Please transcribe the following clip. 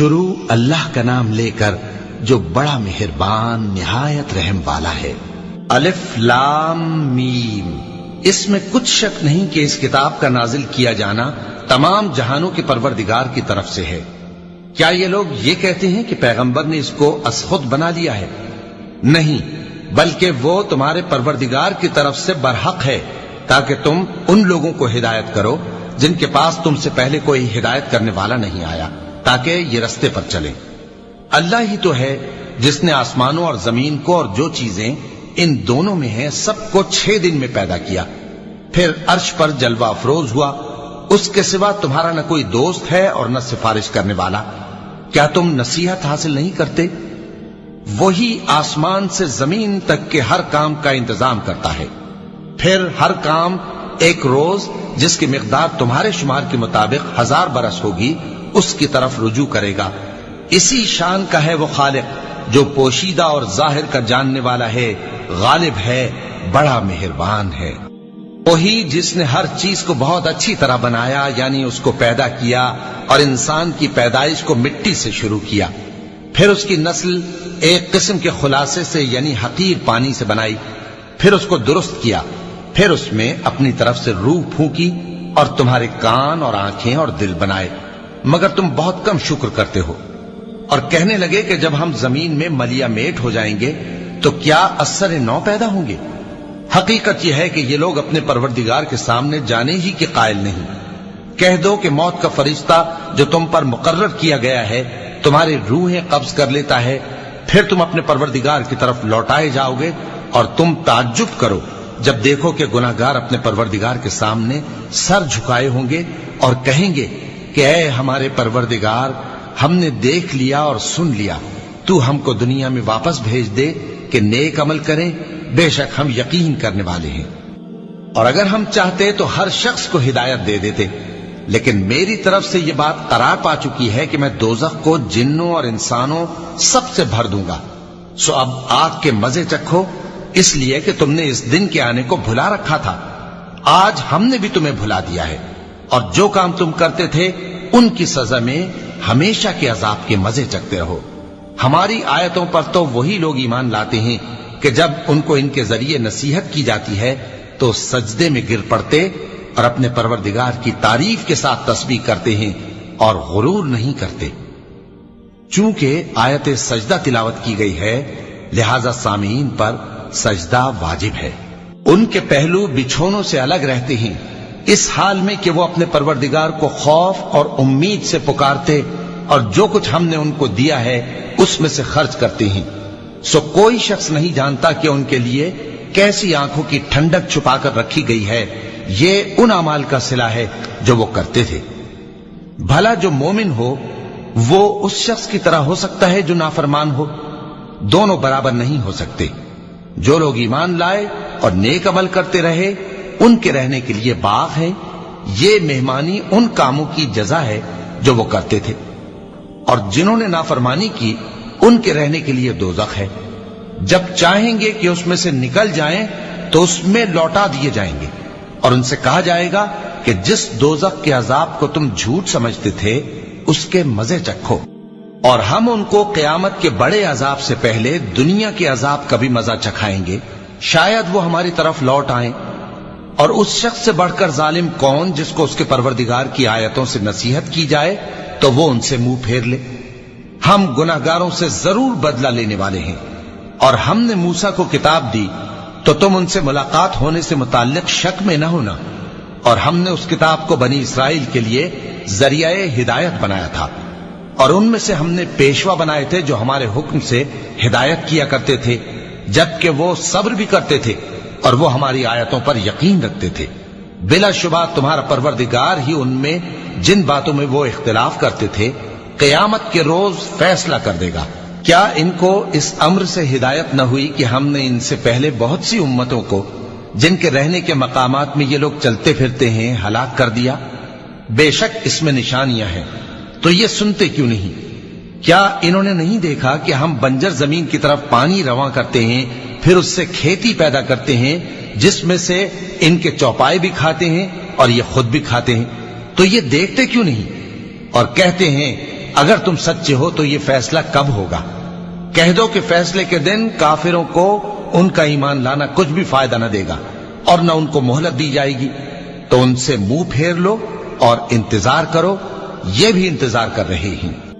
شروع اللہ کا نام لے کر جو بڑا مہربان نہایت رحم والا ہے۔ الف لام میم۔ اس میں کچھ شک نہیں کہ اس کتاب کا نازل کیا جانا تمام جہانوں کے پروردگار کی طرف سے ہے۔ کیا یہ لوگ یہ کہتے ہیں کہ پیغمبر نے اس کو از خود بنا لیا ہے؟ نہیں، بلکہ وہ تمہارے پروردگار کی طرف سے برحق ہے، تاکہ تم ان لوگوں کو ہدایت کرو جن کے پاس تم سے پہلے کوئی ہدایت کرنے والا نہیں آیا، تاکہ یہ رستے پر چلیں۔ اللہ ہی تو ہے جس نے آسمانوں اور زمین کو اور جو چیزیں ان دونوں میں ہیں سب کو 6 دن میں پیدا کیا، پھر عرش پر جلوہ افروز ہوا۔ اس کے سوا تمہارا نہ کوئی دوست ہے اور نہ سفارش کرنے والا۔ کیا تم نصیحت حاصل نہیں کرتے؟ وہی آسمان سے زمین تک کے ہر کام کا انتظام کرتا ہے، پھر ہر کام ایک روز جس کی مقدار تمہارے شمار کے مطابق 1000 برس ہوگی اس کی طرف رجوع کرے گا۔ اسی شان کا ہے وہ خالق جو پوشیدہ اور ظاہر کا جاننے والا ہے، غالب ہے، بڑا مہربان ہے۔ وہی جس نے ہر چیز کو بہت اچھی طرح بنایا، یعنی اس کو پیدا کیا اور انسان کی پیدائش کو مٹی سے شروع کیا، پھر اس کی نسل ایک قسم کے خلاصے سے یعنی حقیر پانی سے بنائی، پھر اس کو درست کیا، پھر اس میں اپنی طرف سے روح پھونکی اور تمہارے کان اور آنکھیں اور دل بنائے، مگر تم بہت کم شکر کرتے ہو۔ اور کہنے لگے کہ جب ہم زمین میں ملیا میٹ ہو جائیں گے تو کیا اثر نو پیدا ہوں گے؟ حقیقت یہ ہے کہ یہ لوگ اپنے پروردگار کے سامنے جانے ہی کے قائل نہیں۔ کہہ دو کہ موت کا فرشتہ جو تم پر مقرر کیا گیا ہے تمہاری روحیں قبض کر لیتا ہے، پھر تم اپنے پروردگار کی طرف لوٹائے جاؤ گے، اور تم تعجب کرو جب دیکھو کہ گناہگار اپنے پروردگار کے سامنے سر جھکائے ہوں گے اور کہیں گے کہ اے ہمارے پروردگار، ہم نے دیکھ لیا اور سن لیا، تو ہم کو دنیا میں واپس بھیج دے کہ نیک عمل کریں، بے شک ہم یقین کرنے والے ہیں۔ اور اگر ہم چاہتے تو ہر شخص کو ہدایت دے دیتے، لیکن میری طرف سے یہ بات قرار پا چکی ہے کہ میں دوزخ کو جنوں اور انسانوں سب سے بھر دوں گا۔ سو اب آگ کے مزے چکھو، اس لیے کہ تم نے اس دن کے آنے کو بھلا رکھا تھا۔ آج ہم نے بھی تمہیں بھلا دیا ہے، اور جو کام تم کرتے تھے ان کی سزا میں ہمیشہ کے عذاب کے مزے چکتے رہو۔ ہماری آیتوں پر تو وہی لوگ ایمان لاتے ہیں کہ جب ان کو ان کے ذریعے نصیحت کی جاتی ہے تو سجدے میں گر پڑتے اور اپنے پروردگار کی تعریف کے ساتھ تسبیح کرتے ہیں اور غرور نہیں کرتے۔ چونکہ آیت سجدہ تلاوت کی گئی ہے لہذا سامعین پر سجدہ واجب ہے۔ ان کے پہلو بچھونوں سے الگ رہتے ہیں، اس حال میں کہ وہ اپنے پروردگار کو خوف اور امید سے پکارتے اور جو کچھ ہم نے ان کو دیا ہے اس میں سے خرچ کرتے ہیں۔ سو کوئی شخص نہیں جانتا کہ ان کے لیے کیسی آنکھوں کی ٹھنڈک چھپا کر رکھی گئی ہے، یہ ان اعمال کا صلہ ہے جو وہ کرتے تھے۔ بھلا جو مومن ہو وہ اس شخص کی طرح ہو سکتا ہے جو نافرمان ہو؟ دونوں برابر نہیں ہو سکتے۔ جو لوگ ایمان لائے اور نیک عمل کرتے رہے ان کے رہنے کے لیے باغ ہے، یہ مہمانی ان کاموں کی جزا ہے جو وہ کرتے تھے، اور جنہوں نے نافرمانی کی ان کے رہنے کے لیے دوزخ ہے۔ جب چاہیں گے کہ اس میں سے نکل جائیں تو اس میں لوٹا دیے جائیں گے، اور ان سے کہا جائے گا کہ جس دوزخ کے عذاب کو تم جھوٹ سمجھتے تھے اس کے مزے چکھو، اور ہم ان کو قیامت کے بڑے عذاب سے پہلے دنیا کے عذاب کا بھی مزہ چکھائیں گے، شاید وہ ہماری طرف لوٹ آئیں۔ اور اس شخص سے بڑھ کر ظالم کون جس کو اس کے پروردگار کی آیتوں سے نصیحت کی جائے تو وہ ان سے منہ پھیر لے۔ ہم گناہگاروں سے ضرور بدلہ لینے والے ہیں، اور ہم نے موسیٰ کو کتاب دی تو تم ان سے ملاقات ہونے سے متعلق شک میں نہ ہونا، اور ہم نے اس کتاب کو بنی اسرائیل کے لیے ذریعہ ہدایت بنایا تھا، اور ان میں سے ہم نے پیشوا بنائے تھے جو ہمارے حکم سے ہدایت کیا کرتے تھے، جبکہ وہ صبر بھی کرتے تھے اور وہ ہماری آیتوں پر یقین رکھتے تھے۔ بلا شبہ تمہارا پروردگار ہی ان میں جن باتوں میں وہ اختلاف کرتے تھے قیامت کے روز فیصلہ کر دے گا۔ کیا ان کو اس امر سے ہدایت نہ ہوئی کہ ہم نے ان سے پہلے بہت سی امتوں کو جن کے رہنے کے مقامات میں یہ لوگ چلتے پھرتے ہیں ہلاک کر دیا؟ بے شک اس میں نشانیاں ہیں، تو یہ سنتے کیوں نہیں؟ کیا انہوں نے نہیں دیکھا کہ ہم بنجر زمین کی طرف پانی رواں کرتے ہیں، پھر اس سے کھیتی پیدا کرتے ہیں جس میں سے ان کے چوپائے بھی کھاتے ہیں اور یہ خود بھی کھاتے ہیں؟ تو یہ دیکھتے کیوں نہیں؟ اور کہتے ہیں اگر تم سچے ہو تو یہ فیصلہ کب ہوگا؟ کہہ دو کہ فیصلے کے دن کافروں کو ان کا ایمان لانا کچھ بھی فائدہ نہ دے گا اور نہ ان کو مہلت دی جائے گی، تو ان سے منہ پھیر لو اور انتظار کرو، یہ بھی انتظار کر رہے ہیں۔